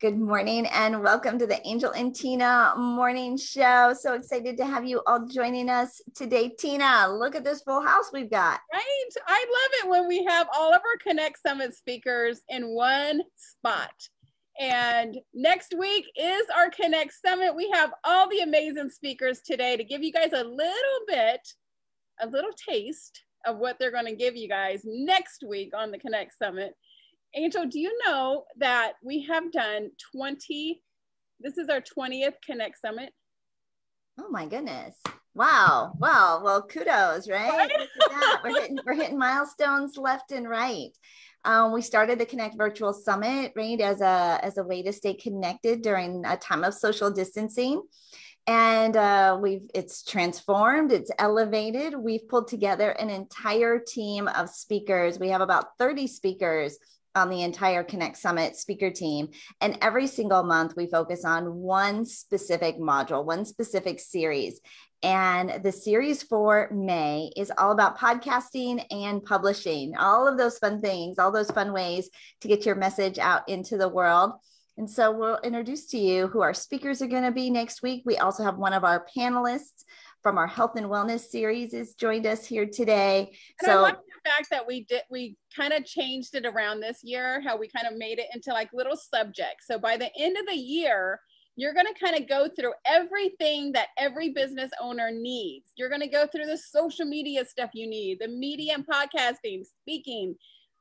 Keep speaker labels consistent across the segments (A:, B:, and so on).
A: Good morning and welcome to the Angel and Tina morning show. So excited to have you all joining us today. Tina, look at this full house we've got.
B: Right? I love it when we have all of our Connect Summit speakers in one spot. And next week is our Connect Summit. We have all the amazing speakers today to give you guys a little taste of what they're going to give you guys next week on the Connect Summit. Angel, do you know that we have done this is our 20th Connect Summit?
A: Oh my goodness. Wow. Well, kudos, right? Look at that. We're hitting milestones left and right. We started the Connect Virtual Summit, right, as a way to stay connected during a time of social distancing. And it's transformed, it's elevated. We've pulled together an entire team of speakers. We have about 30 speakers on the entire Connect Summit speaker team. And every single month we focus on one specific module, one specific series. And the series for May is all about podcasting and publishing, all of those fun things, all those fun ways to get your message out into the world. And so we'll introduce to you who our speakers are going to be next week. We also have one of our panelists from our health and wellness series has joined us here today.
B: And I like the fact that we kind of changed it around this year, how we kind of made it into like little subjects. So by the end of the year, you're going to kind of go through everything that every business owner needs. You're going to go through the social media stuff you need, the media and podcasting, speaking,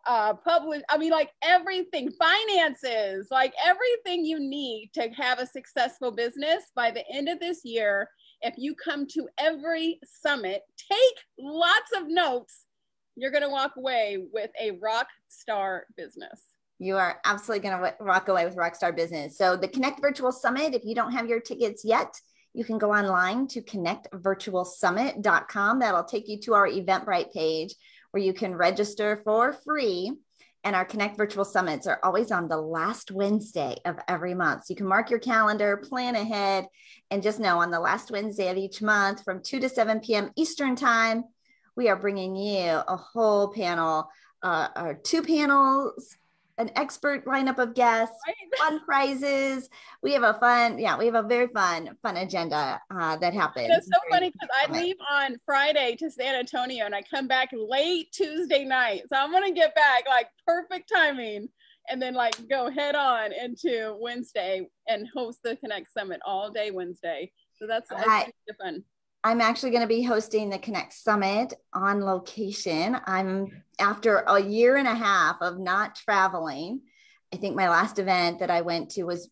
B: like everything, finances, like everything you need to have a successful business by the end of this year. If you come to every summit, take lots of notes, you're going to walk away with a rock star business.
A: You are absolutely going to walk away with Rockstar Business. So the Connect Virtual Summit, if you don't have your tickets yet, you can go online to connectvirtualsummit.com. That'll take you to our Eventbrite page where you can register for free. And our Connect Virtual Summits are always on the last Wednesday of every month. So you can mark your calendar, plan ahead, and just know on the last Wednesday of each month from 2 to 7 p.m. Eastern Time, we are bringing you a whole panel, or 2 panels, an expert lineup of guests, fun prizes. We have a very fun agenda that happens.
B: It's so funny because I leave on Friday to San Antonio and I come back late Tuesday night. So I'm going to get back like perfect timing and then like go head on into Wednesday and host the Connect Summit all day Wednesday. So that's fun.
A: I'm actually going to be hosting the Connect Summit on location. After a year and a half of not traveling. I think my last event that I went to was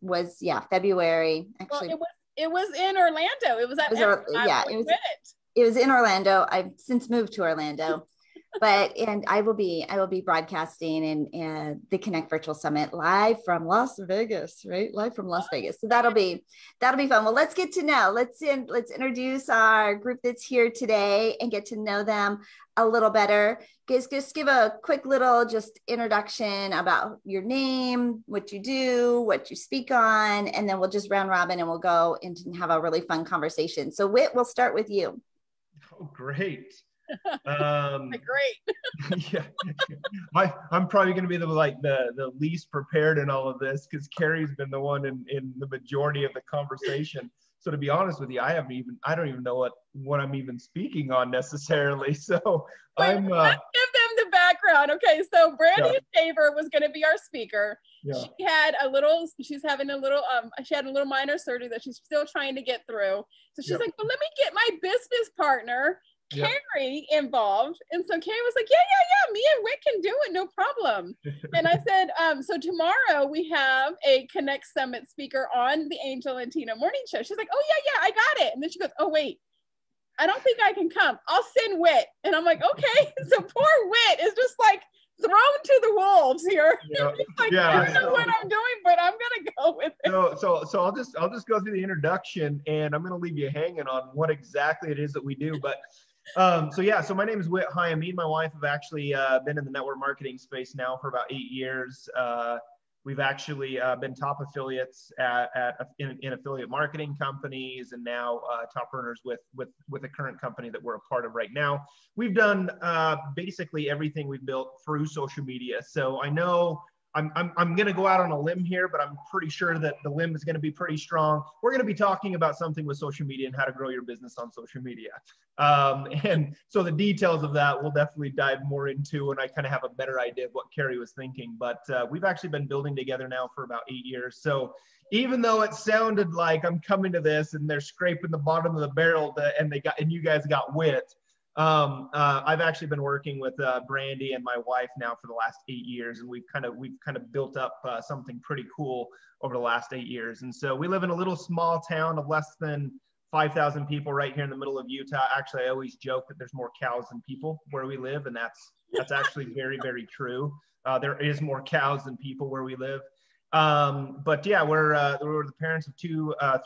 A: February. Actually,
B: well, it was in Orlando. It was at
A: it was in Orlando. I've since moved to Orlando. And I will be broadcasting in the Connect Virtual Summit live from Las Vegas, right? Live from Las Vegas. So that'll be fun. Well, let's get to know. Let's introduce our group that's here today and get to know them a little better. Just give a quick little introduction about your name, what you do, what you speak on, and then we'll just round robin and we'll go and have a really fun conversation. So Whit, we'll start with you.
C: Oh, great.
B: Great.
C: Yeah, I'm probably going to be the least prepared in all of this because Carrie's been the one in the majority of the conversation. So to be honest with you, I don't even know what I'm even speaking on necessarily. So
B: let's give them the background. Okay, so Brandy Shaver was going to be our speaker. Yeah. She had a little minor surgery that she's still trying to get through. So she's like, well, let me get my business partner Carrie involved. And so Carrie was like, yeah, me and Whit can do it, no problem. And I said, so tomorrow we have a Connect Summit speaker on the Angel and Tina morning show. She's like, oh yeah, I got it. And then she goes, oh wait, I don't think I can come. I'll send Whit. And I'm like, okay. So poor Whit is just like thrown to the wolves here. I don't know what I'm doing, but I'm gonna go with it.
C: So I'll just go through the introduction and I'm gonna leave you hanging on what exactly it is that we do. But so my name is Whit Hyam. Me and my wife have actually been in the network marketing space now for about 8 years. We've actually been top affiliates in affiliate marketing companies, and now top earners with the current company that we're a part of right now. We've done basically everything we've built through social media. So I know I'm going to go out on a limb here, but I'm pretty sure that the limb is going to be pretty strong. We're going to be talking about something with social media and how to grow your business on social media. And so the details of that we'll definitely dive more into when I kind of have a better idea of what Carrie was thinking. But we've actually been building together now for about 8 years. So even though it sounded like I'm coming to this and they're scraping the bottom of the barrel and you guys got wit, I've actually been working with Brandy and my wife now for the last 8 years, and we've kind of built up something pretty cool over the last 8 years. And so we live in a little small town of less than 5,000 people right here in the middle of Utah. Actually, I always joke that there's more cows than people where we live, and that's actually very, very true. There is more cows than people where we live. But yeah, we're the parents of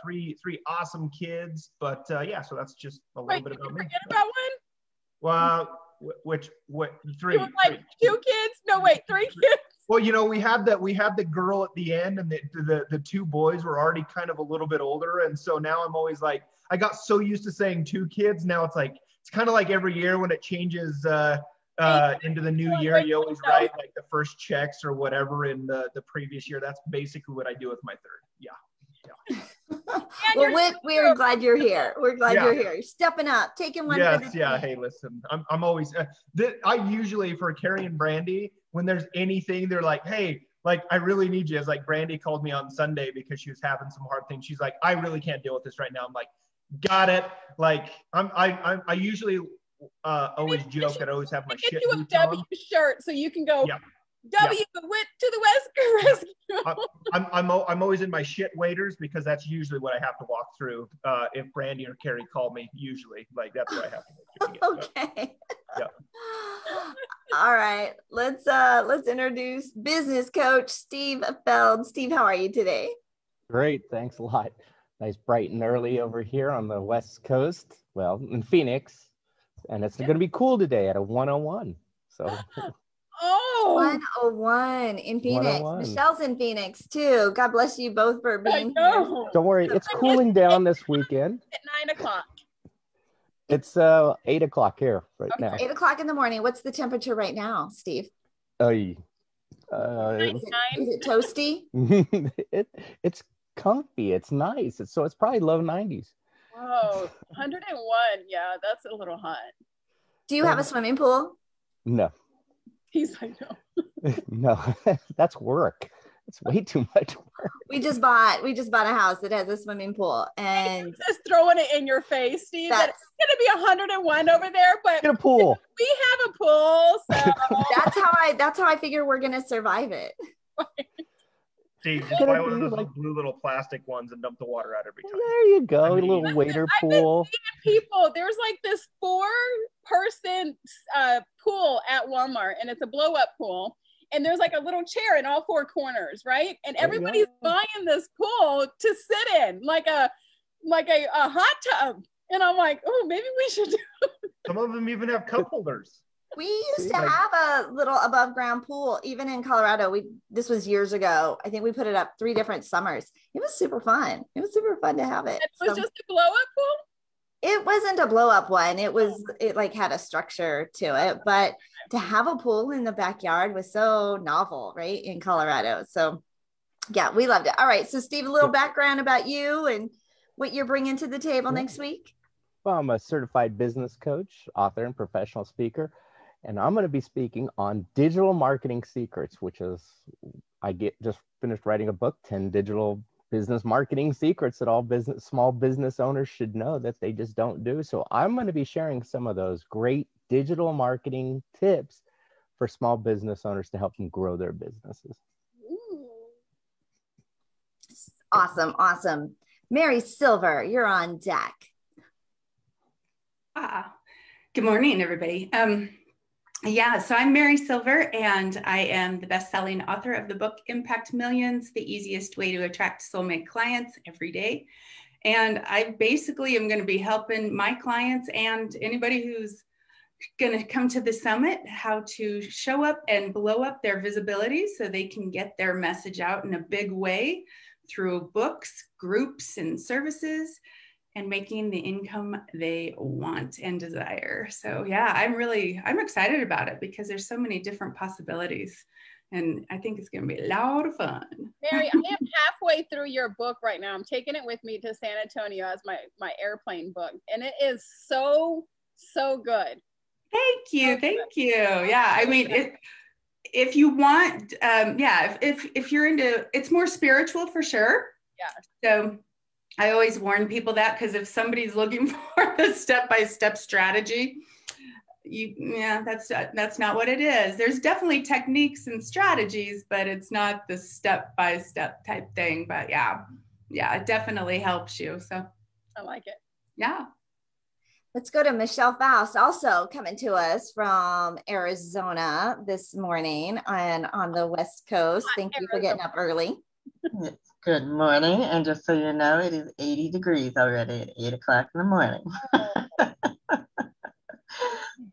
C: three awesome kids. But yeah, so that's just a little bit about me.
B: Forget about one.
C: Well, what three?
B: You were like 2 kids? No, wait, 3 kids.
C: Well, we had the girl at the end, and the 2 boys were already kind of a little bit older, and so now I'm always like, I got so used to saying 2 kids. Now it's kind of like every year when it changes into the new year, you always write like the first checks or whatever in the previous year. That's basically what I do with my third. Yeah.
A: Well, Whit, we're glad you're here. We're glad you're here. You're stepping up, taking one.
C: Yes, yeah. Hey, listen, I'm always. I usually, for Carrie and Brandy, when there's anything, they're like, "Hey, like I really need you." It's like Brandy called me on Sunday because she was having some hard things. She's like, "I really can't deal with this right now." I'm like, "Got it." Like I usually always joke that I always have my shit.
B: Get you a W shirt so you can go. Yeah. W Whit to the West Rescue.
C: I'm always in my shit waders because that's usually what I have to walk through. If Brandy or Carrie call me, usually like that's what I have to do.
A: Okay.
C: Yeah.
A: All right. Let's introduce business coach Steve Feld. Steve, how are you today?
D: Great. Thanks a lot. Nice bright and early over here on the West Coast. Well, in Phoenix, and it's going to be cool today at a 101. So.
B: Oh,
A: 101 in Phoenix. 101. Michelle's in Phoenix too. God bless you both for being here.
D: Don't worry, it's cooling down this weekend.
B: At 9 o'clock.
D: It's 8 o'clock here now.
A: 8 o'clock in the morning. What's the temperature right now, Steve?
D: Is
A: it toasty?
D: It's comfy. It's nice. It's probably low 90s.
B: Whoa, 101. Yeah, that's a little hot.
A: Do you have a swimming pool?
D: No.
B: He's like, no.
D: No, that's work. It's way too much work.
A: We just bought a house that has a swimming pool, and
B: just throwing it in your face, Steve. That it's gonna be 101 over there, but
D: get a pool.
B: We have a pool, so
A: that's how I figure we're gonna survive it.
C: Steve, just buy one of those blue little plastic ones and dump the water out every time.
D: There you go, a little waiter pool.
B: People, there's like this 4-person pool at Walmart, and it's a blow-up pool. And there's like a little chair in all 4 corners, right? And everybody's buying this pool to sit in, like a hot tub. And I'm like, oh, maybe we should do it.
C: Some of them even have cup holders.
A: We used to have a little above ground pool, even in Colorado. This was years ago. I think we put it up 3 different summers. It was super fun. It was super fun to have it.
B: It was just a blow up pool?
A: It wasn't a blow up one. It like had a structure to it, but to have a pool in the backyard was so novel, right? In Colorado. So yeah, we loved it. All right. So Steve, a little background about you and what you're bringing to the table next week.
D: Well, I'm a certified business coach, author, and professional speaker. And I'm going to be speaking on digital marketing secrets, which is, just finished writing a book, 10 digital business marketing secrets that all small business owners should know that they just don't do. So I'm going to be sharing some of those great digital marketing tips for small business owners to help them grow their businesses.
B: Ooh.
A: Awesome. Mary Silver, you're on deck.
E: Good morning, everybody. So I'm Mary Silver, and I am the best-selling author of the book Impact Millions, the easiest way to attract soulmate clients every day. And I basically am going to be helping my clients and anybody who's going to come to the summit how to show up and blow up their visibility so they can get their message out in a big way through books, groups, and services, and making the income they want and desire. So yeah, I'm excited about it because there's so many different possibilities And I think it's going to be a lot of fun.
B: Mary, I am halfway through your book right now. I'm taking it with me to San Antonio as my airplane book. And it is so, so good.
E: Thank you. Thank you. Yeah. I mean, if you want, if you're into, it's more spiritual for sure.
B: Yeah.
E: So I always warn people that, because if somebody's looking for the step-by-step strategy, that's not what it is. There's definitely techniques and strategies, but it's not the step-by-step type thing. But yeah, it definitely helps you. So
B: I like it.
E: Yeah.
A: Let's go to Michelle Faust, also coming to us from Arizona this morning and on the West Coast. Thank you for getting up early.
F: Good morning. And just so you know, it is 80 degrees already at 8 o'clock in the morning.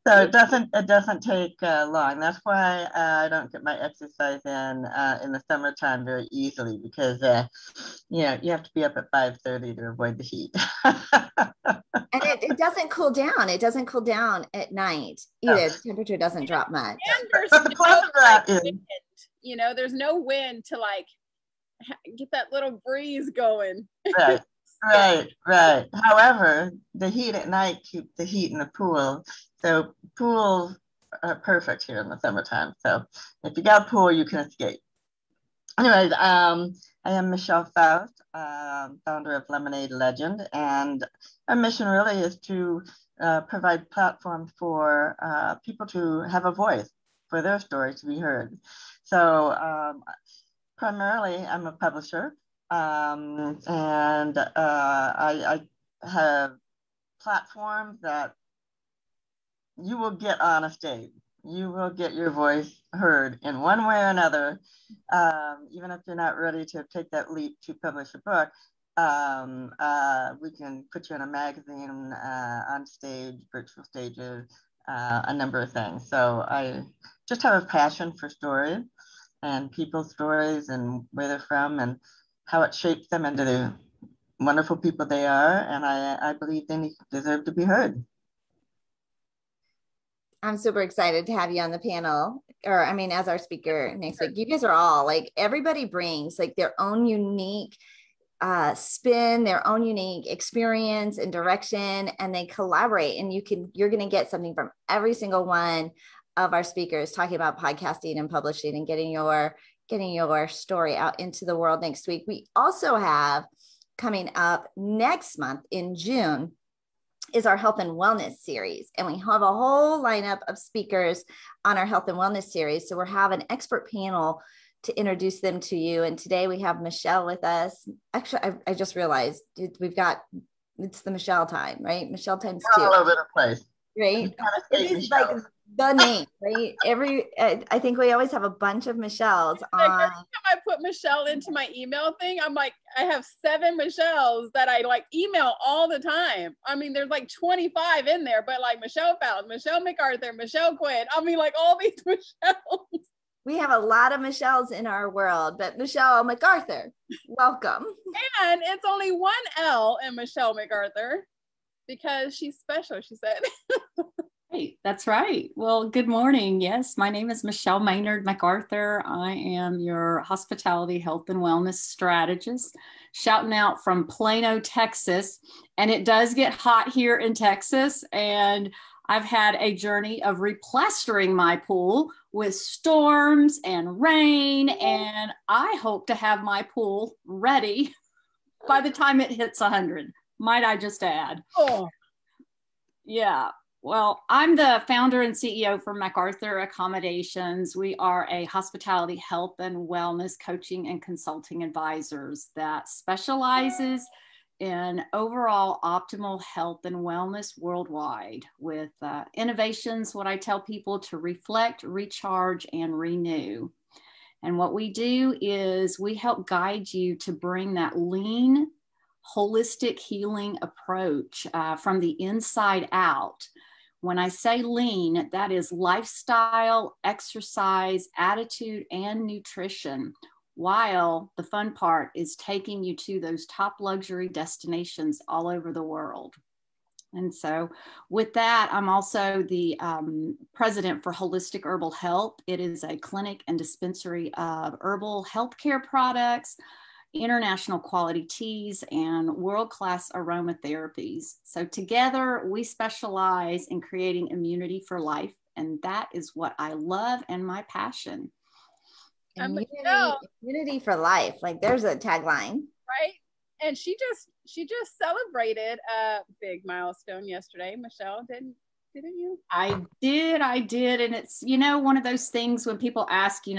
F: So it doesn't take long. That's why I don't get my exercise in the summertime very easily, because you have to be up at 5:30 to avoid the heat.
A: And it doesn't cool down. It doesn't cool down at night either. The temperature doesn't drop much.
B: And there's
F: But the plus of that is,
B: wind. There's no wind to like get that little breeze going.
F: Right. However, the heat at night keeps the heat in the pool. So pools are perfect here in the summertime. So if you got a pool, you can escape. Anyways, I am Michelle Faust, founder of Lemonade Legend, and our mission really is to provide platforms for people to have a voice, for their story to be heard. So primarily, I'm a publisher, and I have platforms that you will get on a stage. You will get your voice heard in one way or another, even if you're not ready to take that leap to publish a book. We can put you in a magazine, on stage, virtual stages, a number of things. So I just have a passion for stories and people's stories and where they're from and how it shapes them into the wonderful people they are. And I believe they deserve to be heard.
A: I'm super excited to have you on the panel, as our speaker next week. You guys are all like, everybody brings like their own unique spin, their own unique experience and direction, and they collaborate, and you're going to get something from every single one of our speakers talking about podcasting and publishing and getting your story out into the world next week. We also have coming up next month in June is our health and wellness series. And we have a whole lineup of speakers on our health and wellness series. So we're having an expert panel to introduce them to you. And today we have Michelle with us. Actually, I just realized it's the Michelle time, right? Michelle times 2.
F: All over the place.
A: Right? It is like the name, right? I think we always have a bunch of Michelles on.
B: Every time I put Michelle into my email thing, I'm like, I have 7 Michelles that I like email all the time. I mean, there's like 25 in there, but like Michelle Faust, Michelle MacArthur, Michelle Quinn. I mean, like all these Michelles.
A: We have a lot of Michelles in our world, but Michelle MacArthur, welcome.
B: And it's only 1 L in Michelle MacArthur because she's special, she said.
G: Right, that's right. Well, good morning. Yes, my name is Michelle Maynard MacArthur. I am your hospitality, health, and wellness strategist, shouting out from Plano, Texas. And it does get hot here in Texas. And I've had a journey of replastering my pool with storms and rain. And I hope to have my pool ready by the time it hits 100. Might I just add?
B: Oh,
G: yeah. Well, I'm the founder and CEO for MacArthur Accommodations. We are a hospitality, health, and wellness coaching and consulting advisors that specializes in overall optimal health and wellness worldwide with innovations, what I tell people, to reflect, recharge, and renew. And what we do is we help guide you to bring that lean, holistic healing approach from the inside out. When I say lean, that is lifestyle, exercise, attitude, and nutrition, while the fun part is taking you to those top luxury destinations all over the world. And so with that, I'm also the president for Holistic Herbal Health. It is a clinic and dispensary of herbal healthcare products, international quality teas, and world-class aromatherapies. So together we specialize in creating immunity for life. And that is what I love and my passion.
A: Immunity for life. Like there's a tagline.
B: Right. And she just celebrated a big milestone yesterday. Michelle, didn't you?
G: I did. And it's, one of those things when people ask, who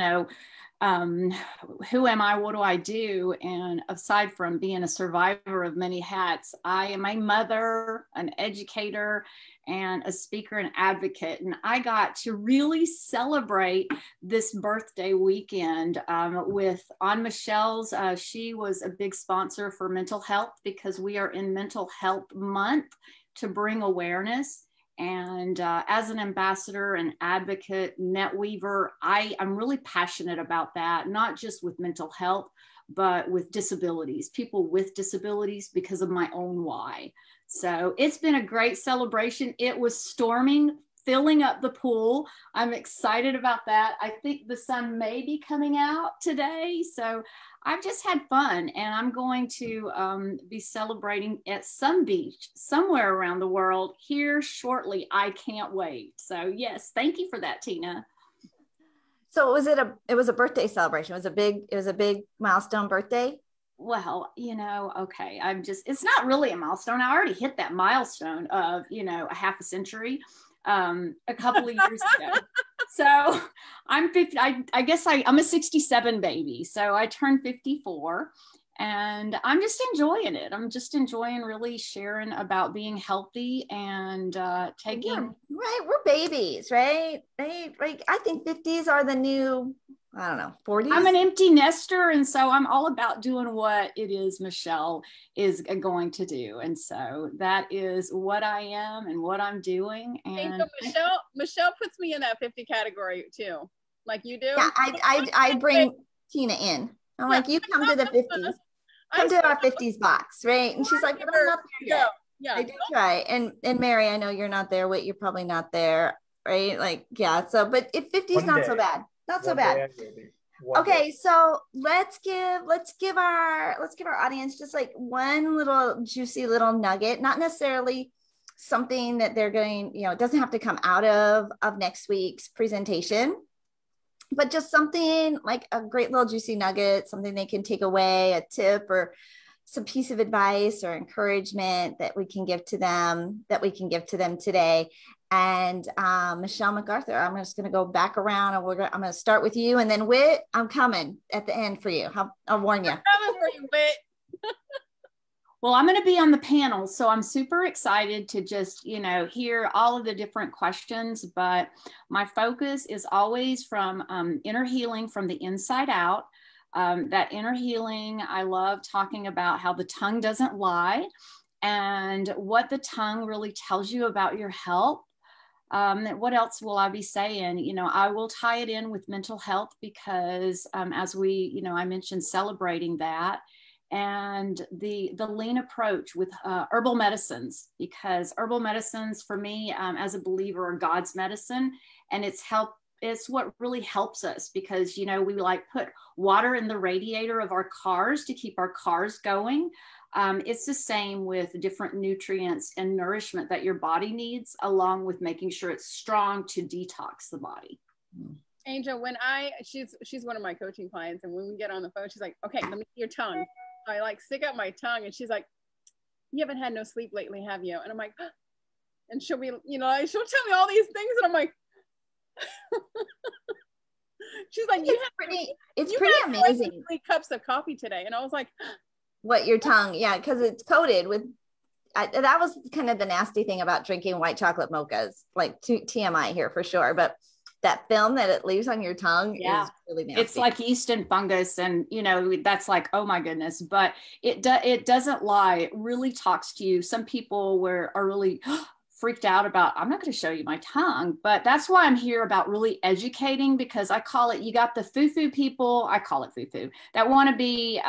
G: am I? What do I do? And aside from being a survivor of many hats, I am a mother, an educator, and a speaker and advocate. And I got to really celebrate this birthday weekend on Michelle's. She was a big sponsor for mental health because we are in Mental Health Month to bring awareness. And as an ambassador and advocate, net weaver, I'm really passionate about that, not just with mental health, but with disabilities, people with disabilities, because of my own why. So it's been a great celebration. It was storming, filling up the pool. I'm excited about that. I think the sun may be coming out today. So I've just had fun, and I'm going to be celebrating at some beach somewhere around the world here shortly. I can't wait. So yes, thank you for that, Tina.
A: So it was a birthday celebration. It was a big milestone birthday.
G: Well, okay, it's not really a milestone. I already hit that milestone of, a half a century, a couple of years ago. So I'm 50, I guess I'm a 67 baby. So I turned 54 and I'm just enjoying it. I'm just enjoying really sharing about being healthy and taking.
A: Right. We're babies, right? Right. I think 50s are the new, I don't know, 40s.
G: I'm an empty nester. And so I'm all about doing what it is Michelle is going to do. And so that is what I am and what I'm doing. And
B: Michelle puts me in that 50 category too, like you do.
A: Yeah, I bring Tina in. I'm like, you come to the 50s. Come to our 50s box, right? And she's like, but I'm not there yet. Yeah. I do try. And Mary, I know you're not there. Whit, you're probably not there, right? Like, yeah. So, but if 50 is not so bad. Not so bad. Okay, so let's give our audience just like one little juicy little nugget, not necessarily something that they're going, it doesn't have to come out of next week's presentation, but just something like a great little juicy nugget, something they can take away, a tip or some piece of advice or encouragement that we can give to them today. And Michelle MacArthur, I'm just going to go back around and I'm going to start with you, and then Whit, I'm coming at the end for you. I'll warn you.
B: I'm coming for you, Whit.
G: Well, I'm going to be on the panel, so I'm super excited to just, hear all of the different questions, but my focus is always from inner healing from the inside out. That inner healing, I love talking about how the tongue doesn't lie and what the tongue really tells you about your health. What else will I be saying? I will tie it in with mental health because as we, I mentioned celebrating that. And the lean approach with herbal medicines, because herbal medicines for me as a believer are God's medicine, and it's what really helps us because, we like put water in the radiator of our cars to keep our cars going. It's the same with different nutrients and nourishment that your body needs, along with making sure it's strong to detox the body.
B: Angel, she's one of my coaching clients, and when we get on the phone, she's like, okay, let me see your tongue. I like stick out my tongue, and she's like, you haven't had no sleep lately, have you? And I'm like, and she'll be, she'll tell me all these things, and I'm like, she's like,
A: it's pretty amazing.
B: 3 cups of coffee today, and I was like,
A: what, your tongue? Yeah, because it's coated with. That was kind of the nasty thing about drinking white chocolate mochas, like TMI here for sure, but that film that it leaves on your tongue is really nasty.
G: It's like yeast and fungus, and that's like, oh my goodness, but it doesn't lie. It really talks to you. Some people are really freaked out about, I'm not going to show you my tongue, but that's why I'm here about really educating, because I call it, you got the foo-foo people, I call it foo-foo, that want to be,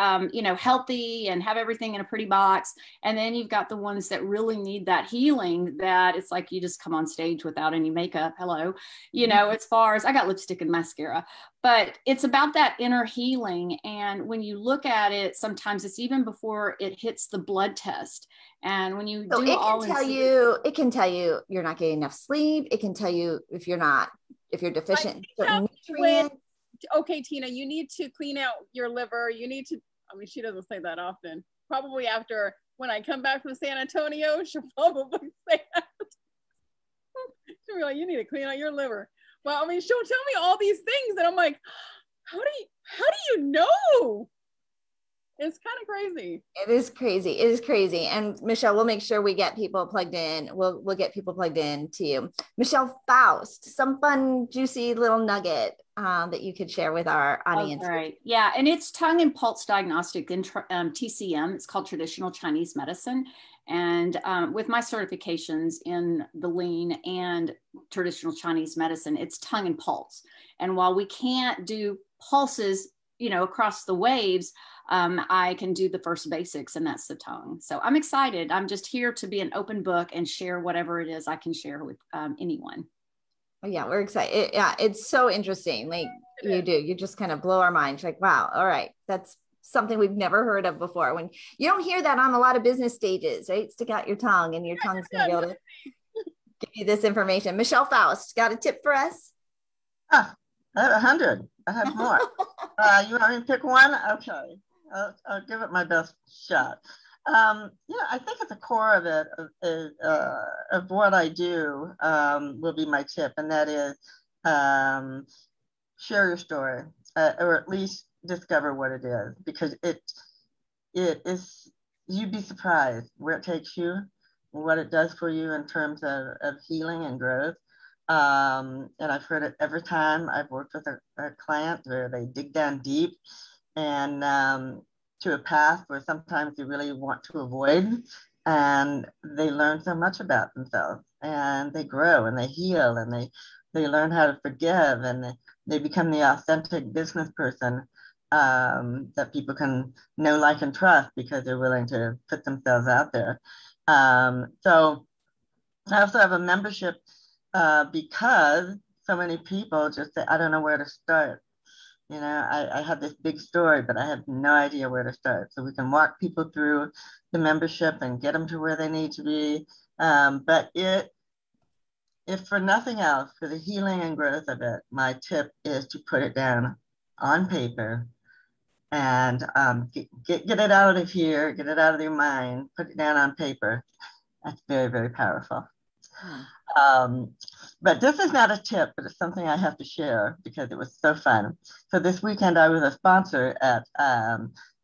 G: healthy and have everything in a pretty box. And then you've got the ones that really need that healing, that it's like you just come on stage without any makeup. Hello. As far as I got lipstick and mascara, but it's about that inner healing. And when you look at it, sometimes it's even before it hits the blood test. And when you do
A: it can tell you you're not getting enough sleep. It can tell you if you're deficient in certain nutrients.
B: Okay, Tina, you need to clean out your liver. You need to, she doesn't say that often. Probably after, when I come back from San Antonio, she'll probably say that. She'll be like, you need to clean out your liver. Well, she'll tell me all these things and I'm like, how do you know? It's kind of crazy.
A: It is crazy. And Michelle, we'll make sure we get people plugged in. We'll get people plugged in to you. Michelle Faust, some fun, juicy little nugget that you could share with our audience.
G: Right. Yeah. And it's tongue and pulse diagnostic in TCM. It's called traditional Chinese medicine. And with my certifications in the lean and traditional Chinese medicine, it's tongue and pulse. And while we can't do pulses, across the waves, I can do the first basics, and that's the tongue. So I'm excited. I'm just here to be an open book and share whatever it is I can share with anyone.
A: Oh, yeah, we're excited. It's so interesting. Like you just kind of blow our minds. Like, wow, all right, that's something we've never heard of before. When you don't hear that on a lot of business stages, right? Stick out your tongue, and your tongue's gonna be able to give you this information. Michelle Faust, got a tip for us?
F: I have 100. I have more. You want me to pick one? Okay, I'll give it my best shot. I think at the core of it, of what I do, will be my tip, and that is share your story, or at least discover what it is, because it is, you'd be surprised where it takes you, what it does for you in terms of healing and growth. And I've heard it every time I've worked with a client where they dig down deep and to a path where sometimes they really want to avoid, and they learn so much about themselves, and they grow and they heal, and they learn how to forgive, and they become the authentic business person that people can know, like, and trust, because they're willing to put themselves out there. So I also have a membership because so many people just say, I don't know where to start. I have this big story, but I have no idea where to start. So we can walk people through the membership and get them to where they need to be. But if for nothing else, for the healing and growth of it, my tip is to put it down on paper and get it out of here, get it out of your mind, put it down on paper. That's very, very powerful. But this is not a tip, but it's something I have to share because it was so fun. So this weekend I was a sponsor at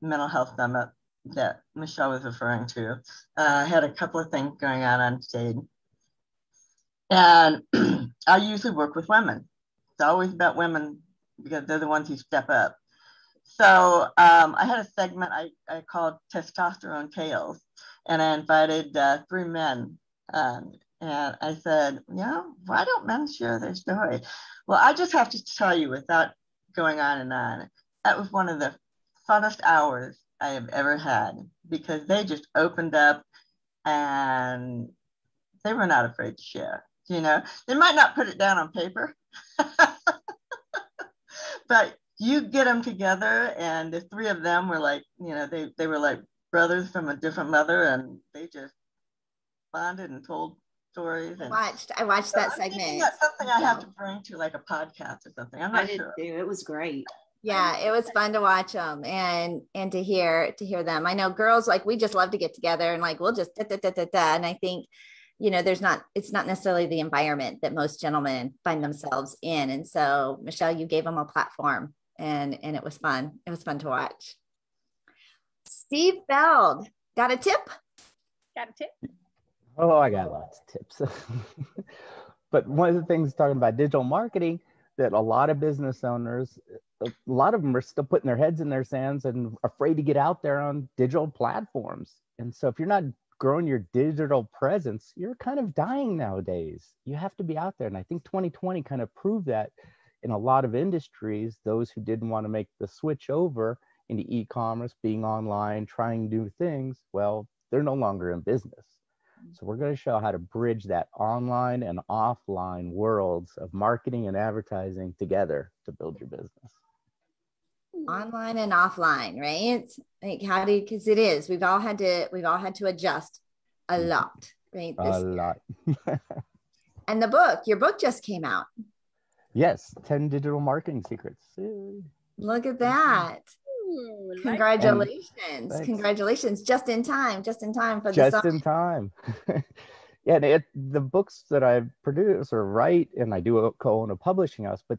F: Mental Health Summit that Michelle was referring to. I had a couple of things going on stage. And I usually work with women. It's always about women because they're the ones who step up. So I had a segment I called Testosterone Tales, and I invited 3 men. And I said, why don't men share their story? Well, I just have to tell you, without going on and on, that was one of the funnest hours I have ever had, because they just opened up and they were not afraid to share. They might not put it down on paper, but you get them together, and the 3 of them were like, they were like brothers from a different mother, and they just bonded and told stories. And
A: I watched that segment.
F: That's something I have to bring to like a podcast or something. I'm not sure.
G: It was great.
A: Yeah, it was fun to watch them and to hear them. I know girls, like, we just love to get together and like we'll just and I think it's not necessarily the environment that most gentlemen find themselves in. And so, Michelle, you gave them a platform, and it was fun. It was fun to watch. Steve Feld, got a tip?
B: Got a tip?
D: Oh, I got lots of tips. But one of the things talking about digital marketing, that a lot of business owners, a lot of them are still putting their heads in their sands and afraid to get out there on digital platforms. And so if you're not growing your digital presence, you're kind of dying nowadays. You have to be out there. And I think 2020 kind of proved that in a lot of industries, those who didn't want to make the switch over into e-commerce, being online, trying new things, well, they're no longer in business. So we're going to show how to bridge that online and offline worlds of marketing and advertising together to build your business.
A: Online and offline, right? Like how do you, because it is, we've all had to adjust a lot, right?
D: A lot.
A: And the book, your book just came out.
D: Yes, 10 digital marketing secrets.
A: Look at that.
B: Ooh,
A: Congratulations. Congratulations. Just in time for the
D: just
A: summer.
D: in time. Yeah, and the books that I produce or write, and I do co-own a publishing house, but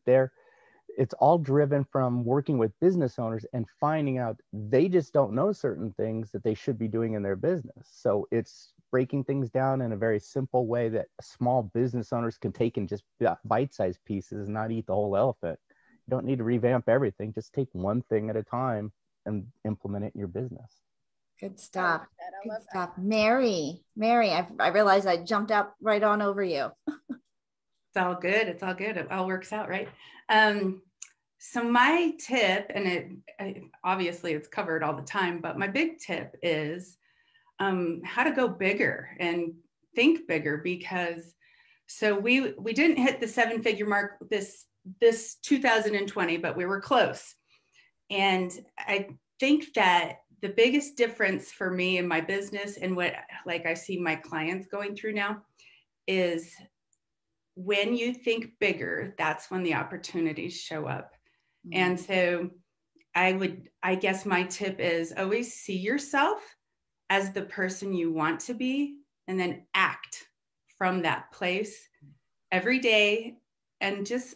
D: it's all driven from working with business owners and finding out they just don't know certain things that they should be doing in their business. So it's breaking things down in a very simple way that small business owners can take in just bite-sized pieces and not eat the whole elephant. You don't need to revamp everything. Just take one thing at a time and implement it in your business.
A: Good stuff. Good stuff. Mary, I realized I jumped up right on over you.
E: It's all good. It's all good. It all works out, right? So my tip, and obviously it's covered all the time, but my big tip is how to go bigger and think bigger, because so we didn't hit the 7-figure mark this 2020, but we were close. And I think that the biggest difference for me in my business and what like I see my clients going through now is when you think bigger, that's when the opportunities show up. Mm-hmm. And so I guess my tip is always see yourself as the person you want to be, and then act from that place every day. And just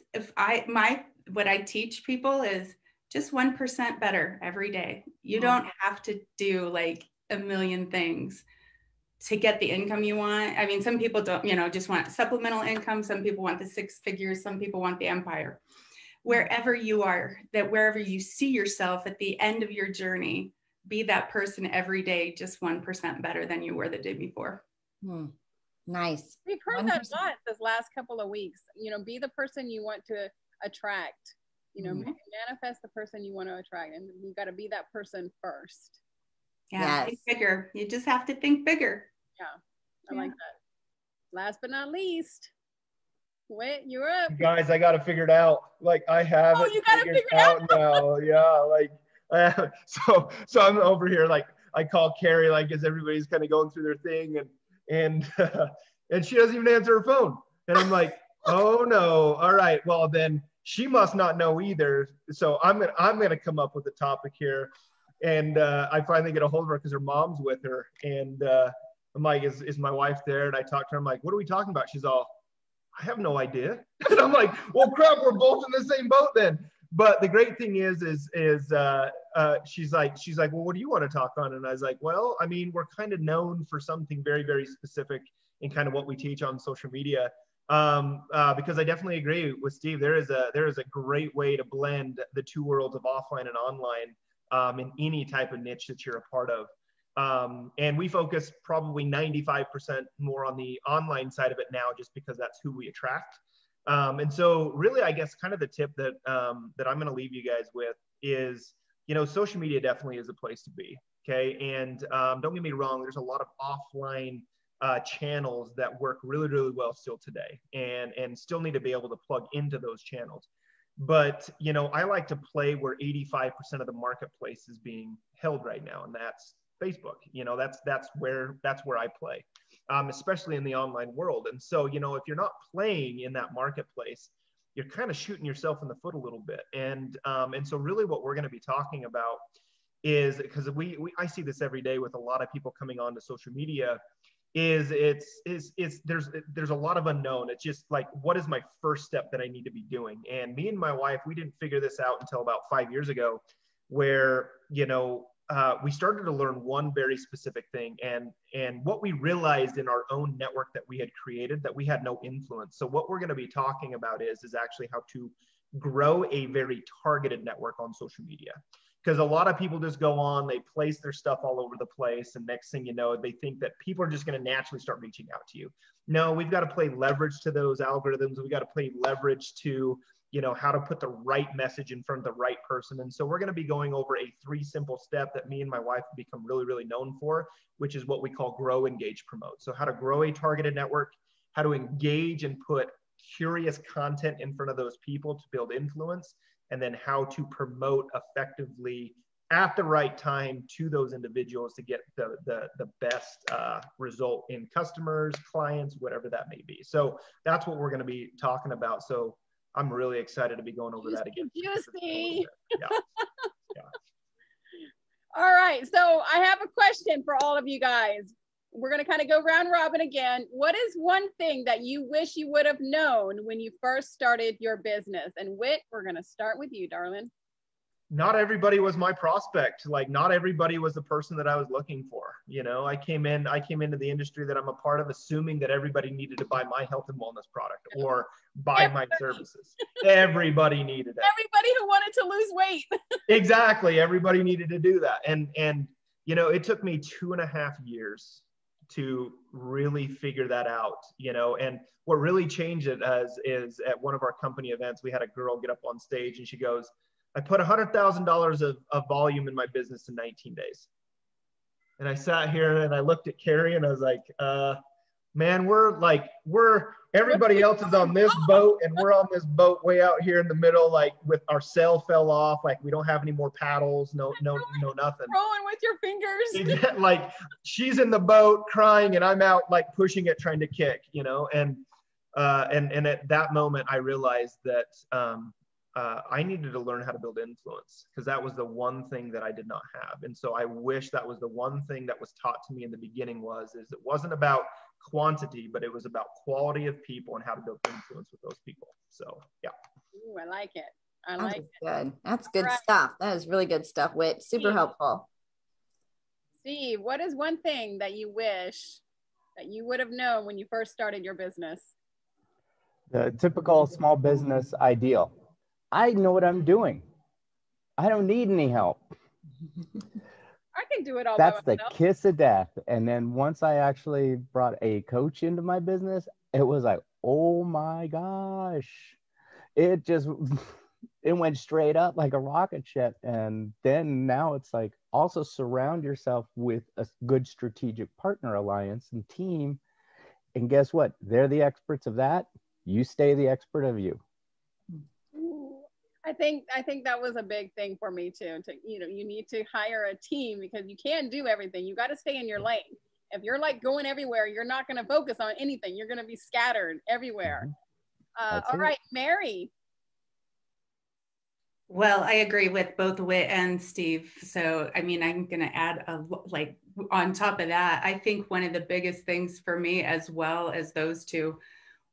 E: what I teach people is just 1% better every day. You don't have to do like a million things to get the income you want. I mean, some people don't, just want supplemental income. Some people want the 6 figures. Some people want the empire. Wherever you are, wherever you see yourself at the end of your journey, be that person every day, just 1% better than you were the day before.
A: Nice.
B: We've heard 1%. That a lot this last couple of weeks. Be the person you want to attract. Manifest the person you want to attract, and you got to be that person first.
E: Yeah, think bigger. You just have to think bigger.
B: Yeah, I like that. Last but not least, Whit, you're up.
C: Guys, I got to figure it out. Like I have it.
B: You got to figure it out
C: now. Yeah, like so I'm over here. Like I call Carrie, like as everybody's kind of going through their thing, and she doesn't even answer her phone, and I'm like, oh no. All right, well then. She must not know either. So I'm gonna come up with a topic here. And I finally get a hold of her because her mom's with her. And I'm like, is my wife there? And I talk to her. I'm like, what are we talking about? She's all, I have no idea. And I'm like, well, crap, we're both in the same boat then. But the great thing is she's like, well, what do you want to talk on? And I was like, well, I mean, we're kind of known for something very, very specific in kind of what we teach on social media. Because I definitely agree with Steve. There is a great way to blend the two worlds of offline and online in any type of niche that you're a part of. And we focus probably 95% more on the online side of it now, just because that's who we attract. And so really, I guess kind of the tip that I'm going to leave you guys with is, social media definitely is a place to be. Okay. And don't get me wrong, there's a lot of offline channels that work really, really well still today, and still need to be able to plug into those channels. But, I like to play where 85% of the marketplace is being held right now. And that's Facebook. That's where I play, especially in the online world. And so, if you're not playing in that marketplace, you're kind of shooting yourself in the foot a little bit. And so really what we're going to be talking about is, because I see this every day with a lot of people coming on to social media, is there's a lot of unknown. It's just like, what is my first step that I need to be doing? And me and my wife, we didn't figure this out until about 5 years ago, where, we started to learn one very specific thing. And what we realized in our own network that we had created, that we had no influence. So what we're going to be talking about is actually how to grow a very targeted network on social media. Because a lot of people just go on, they place their stuff all over the place, and next thing you know, they think that people are just going to naturally start reaching out to you. No, we've got to play leverage to those algorithms. We got to play leverage to, you know, how to put the right message in front of the right person. And so we're going to be going over a 3 simple step that me and my wife have become really, really known for, which is what we call grow, engage, promote. So how to grow a targeted network, how to engage and put curious content in front of those people to build influence, and then how to promote effectively at the right time to those individuals to get the best result in customers, clients, whatever that may be. So that's what we're going to be talking about. So I'm really excited to be going over that again.
B: Juicy.
C: Yeah. Yeah.
B: All right. So I have a question for all of you guys. We're going to kind of go round robin again. What is one thing that you wish you would have known when you first started your business? And Whit, we're going to start with you, darling.
C: Not everybody was my prospect. Like, not everybody was the person that I was looking for. You know, I came into the industry that I'm a part of, assuming that everybody needed to buy my health and wellness product or buy my services. Everybody needed it.
B: Everybody who wanted to lose weight.
C: Exactly. Everybody needed to do that. And, you know, it took me 2.5 years to really figure that out, you know. And what really changed it is at one of our company events, we had a girl get up on stage and she goes, I put $100,000 of volume in my business in 19 days. And I sat here and I looked at Carrie and I was like, man, everybody else is on this boat and we're on this boat way out here in the middle, like with our sail fell off, like we don't have any more paddles, no nothing.
B: Rowing with your fingers.
C: Like she's in the boat crying and I'm out like pushing it, trying to kick, you know. And at that moment I realized that I needed to learn how to build influence, because that was the one thing that I did not have. And so I wish that was the one thing that was taught to me in the beginning is it wasn't about quantity, but it was about quality of people and how to build influence with those people. So, yeah.
B: Ooh, I like it. I like it.
A: Good. That's good stuff. That is really good stuff, Whit. Super helpful.
B: Steve, what is one thing that you wish that you would have known when you first started your business?
D: The typical small business ideal. I know what I'm doing. I don't need any help.
B: I can do it all
D: That's
B: by
D: myself. The kiss of death. And then once I actually brought a coach into my business, it was like, oh my gosh. It went straight up like a rocket ship. And then now it's like, also surround yourself with a good strategic partner alliance and team. And guess what? They're the experts of that. You stay the expert of you.
B: I think that was a big thing for me too. You need to hire a team, because you can't do everything. You got to stay in your lane. If you're like going everywhere, you're not going to focus on anything. You're going to be scattered everywhere. All right, Mary.
E: Well, I agree with both Whit and Steve. So, I mean, I'm going to add on top of that, I think one of the biggest things for me, as well as those two,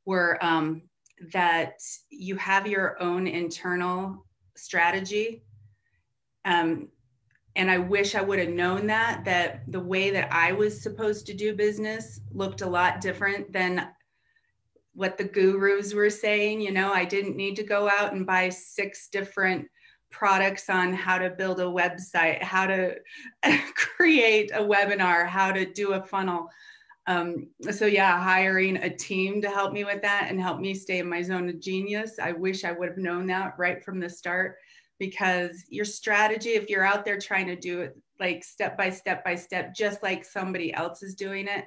E: were that you have your own internal strategy. And I wish I would have known that the way that I was supposed to do business looked a lot different than what the gurus were saying. You know, I didn't need to go out and buy 6 different products on how to build a website, how to create a webinar, how to do a funnel. So yeah, hiring a team to help me with that and help me stay in my zone of genius. I wish I would have known that right from the start, because your strategy, if you're out there trying to do it like step by step by step, just like somebody else is doing it,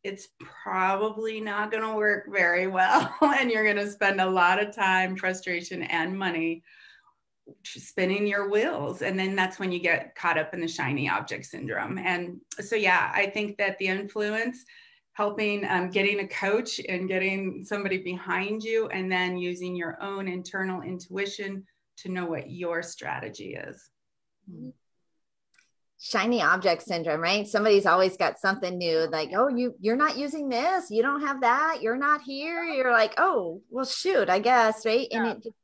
E: it's probably not going to work very well. And you're going to spend a lot of time, frustration, and money spinning your wheels. And then that's when you get caught up in the shiny object syndrome. And so, yeah, I think that the influence, helping, getting a coach and getting somebody behind you, and then using your own internal intuition to know what your strategy is.
A: Shiny object syndrome, right? Somebody's always got something new, like, oh, you're not using this, you don't have that, you're not here. You're like, oh, well, shoot, I guess, right? And it just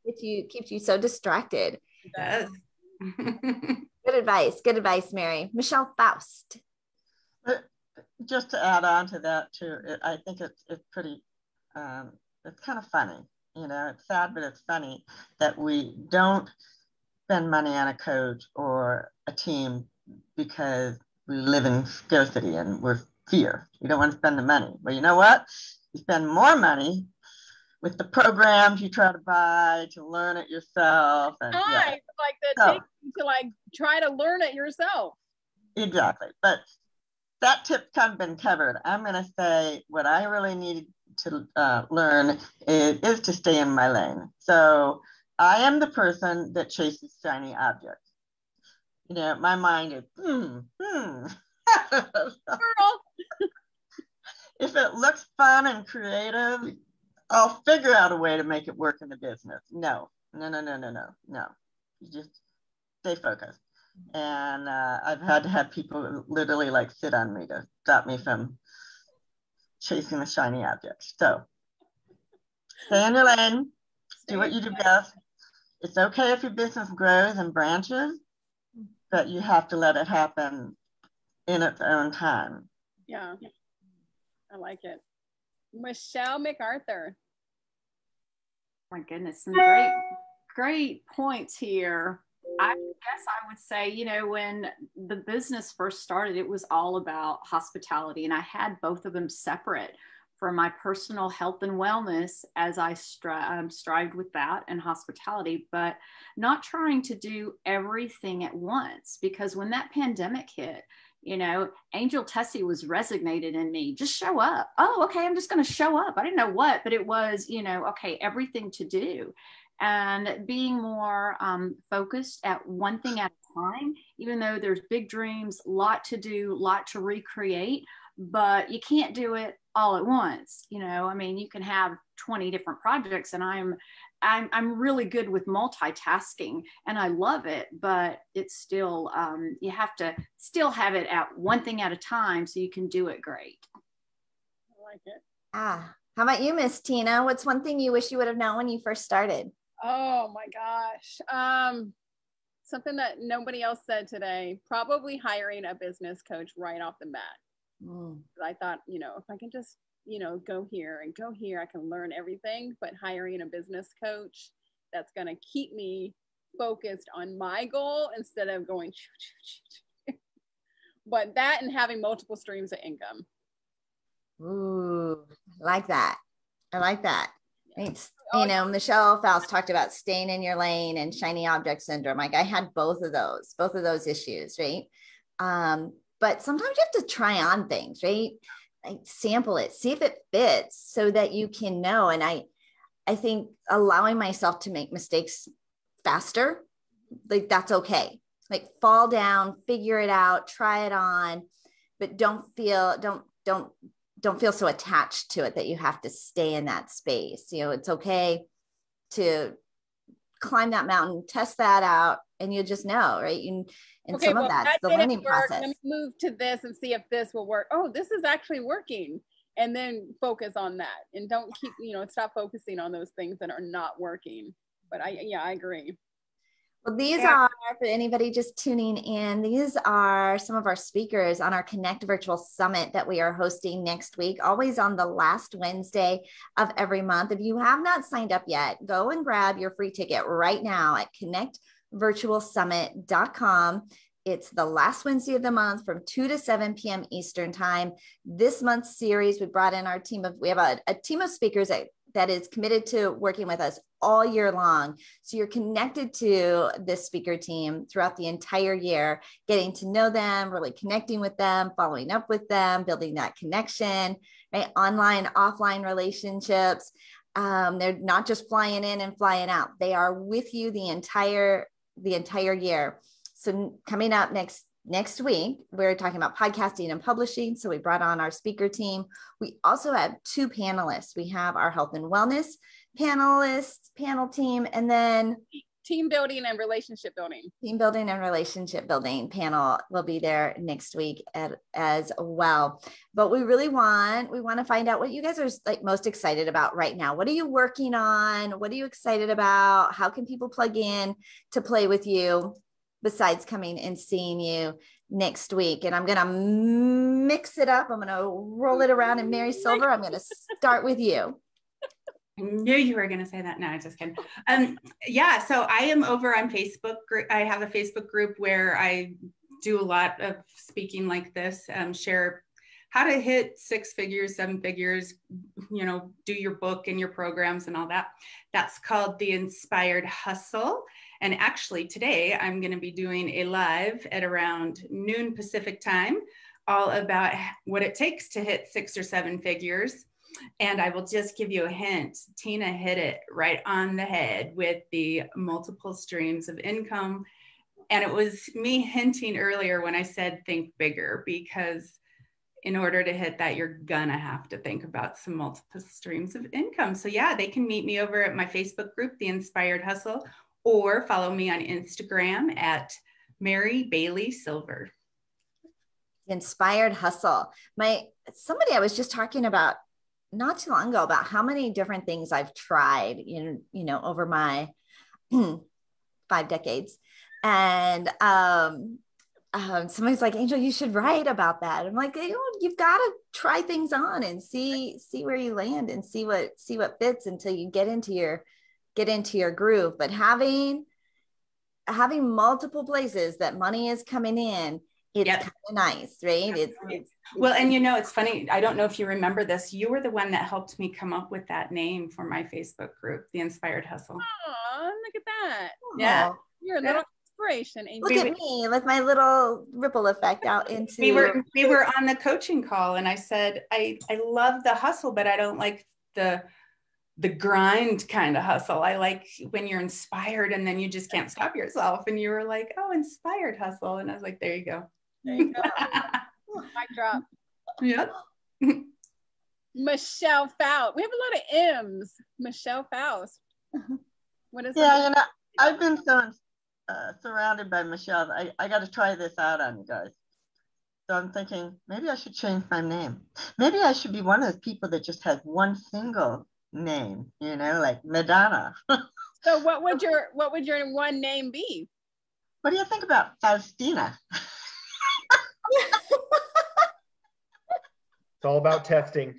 A: keeps you so distracted.
E: It does.
A: Good advice, Mary. Michelle Faust.
F: Just to add on to that too, I think it's pretty, it's kind of funny, you know. It's sad, but it's funny that we don't spend money on a coach or a team because we live in scarcity and we're fear. We don't want to spend the money. Well, you know what? You spend more money with the programs you try to buy to learn it yourself. And
B: like take to like try to learn it yourself.
F: Exactly. But that tip's kind of been covered. I'm going to say what I really needed to learn is to stay in my lane. So I am the person that chases shiny objects. You know, my mind is, Girl. If it looks fun and creative, I'll figure out a way to make it work in the business. No. You just stay focused. And I've had to have people literally like sit on me to stop me from chasing the shiny objects. So stay in your lane, do what you do best. It's okay if your business grows and branches, but you have to let it happen in its own time.
B: Yeah, I like it. Michelle MacArthur.
G: My goodness, some great points here. I guess I would say, you know, when the business first started, it was all about hospitality, and I had both of them separate for my personal health and wellness as I strived with that and hospitality, but not trying to do everything at once, because when that pandemic hit, you know, Angel Tessie was resonated in me. Just show up. Oh, okay. I'm just going to show up. I didn't know what, but it was, you know, okay, everything to do. And being more focused at one thing at a time, even though there's big dreams, lot to do, lot to recreate, but you can't do it all at once. You know, I mean, you can have 20 different projects, and I'm really good with multitasking and I love it, but it's still, you have to still have it at one thing at a time so you can do it great.
B: I like it.
A: How about you, Miss Tina? What's one thing you wish you would have known when you first started?
B: Oh my gosh. Something that nobody else said today, probably hiring a business coach right off the bat. I thought, you know, if I can just, you know, go here and go here, I can learn everything, but hiring a business coach that's going to keep me focused on my goal instead of going, but that and having multiple streams of income.
A: Ooh, I like that. It's, you know, Michelle Faust talked about staying in your lane and shiny object syndrome. Like I had both of those issues, right? But sometimes you have to try on things, right? Like sample it, see if it fits so that you can know. And I think allowing myself to make mistakes faster, like that's okay. Like fall down, figure it out, try it on, but don't feel so attached to it that you have to stay in that space. You know, it's okay to climb that mountain, test that out, and you just know, right?
B: Okay,
A: some of that's the learning process.
B: Let me move to this and see if this will work. Oh, this is actually working. And then focus on that. And don't keep, you know, stop focusing on those things that are not working. But I agree.
A: Well, these are, for anybody just tuning in, these are some of our speakers on our Connect Virtual Summit that we are hosting next week, always on the last Wednesday of every month. If you have not signed up yet, go and grab your free ticket right now at connectvirtualsummit.com. It's the last Wednesday of the month from 2 to 7 p.m. Eastern time. This month's series, we brought in our team we have a team of speakers that is committed to working with us all year long. So you're connected to this speaker team throughout the entire year, getting to know them, really connecting with them, following up with them, building that connection, right? Online, offline relationships. They're not just flying in and flying out. They are with you the entire year. So coming up next week, we're talking about podcasting and publishing. So we brought on our speaker team. We also have 2 panelists. We have our health and wellness panel team, and then
B: team building and relationship building.
A: Team building and relationship building panel will be there next week as well. But we want to find out what you guys are like most excited about right now. What are you working on? What are you excited about? How can people plug in to play with you besides coming and seeing you next week? And I'm going to mix it up. I'm going to roll it around. And Mary Silver, I'm going to start with you.
E: I knew you were going to say that. No, I'm just kidding. Yeah, so I am over on Facebook. I have a Facebook group where I do a lot of speaking like this, share how to hit 6 figures, 7 figures, you know, do your book and your programs and all that. That's called The Inspired Hustle. And actually today I'm going to be doing a live at around noon Pacific time, all about what it takes to hit 6 or 7 figures. And I will just give you a hint. Tina hit it right on the head with the multiple streams of income. And it was me hinting earlier when I said think bigger, because in order to hit that, you're gonna have to think about some multiple streams of income. So yeah, they can meet me over at my Facebook group, The Inspired Hustle, or follow me on Instagram at Mary Bailey Silver.
A: Inspired Hustle. Somebody I was just talking about not too long ago about how many different things I've tried over my 5 decades. And somebody's like, Angel, you should write about that. I'm like, you've got to try things on and see where you land and see what fits until you get into your groove. But having multiple places that money is coming in, it's kind of nice, right? It's
E: well, and it's funny. I don't know if you remember this. You were the one that helped me come up with that name for my Facebook group, The Inspired Hustle.
B: Oh, look at that.
E: Yeah.
B: You're a little inspiration, Angel.
A: Look at me with my little ripple effect out into.
E: We were on the coaching call, and I said, I love the hustle, but I don't like the grind kind of hustle. I like when you're inspired and then you just can't stop yourself. And you were like, oh, inspired hustle. And I was like, there you go.
B: There you go. Mic drop.
E: Yep.
B: Michelle Faust. We have a lot of M's. Michelle Faust. What is
F: Yeah, I've been so surrounded by Michelle. I got to try this out on you guys. So I'm thinking maybe I should change my name. Maybe I should be one of those people that just has one single name, like Madonna.
B: So what would your one name be?
F: What do you think about Faustina?
C: It's all about testing,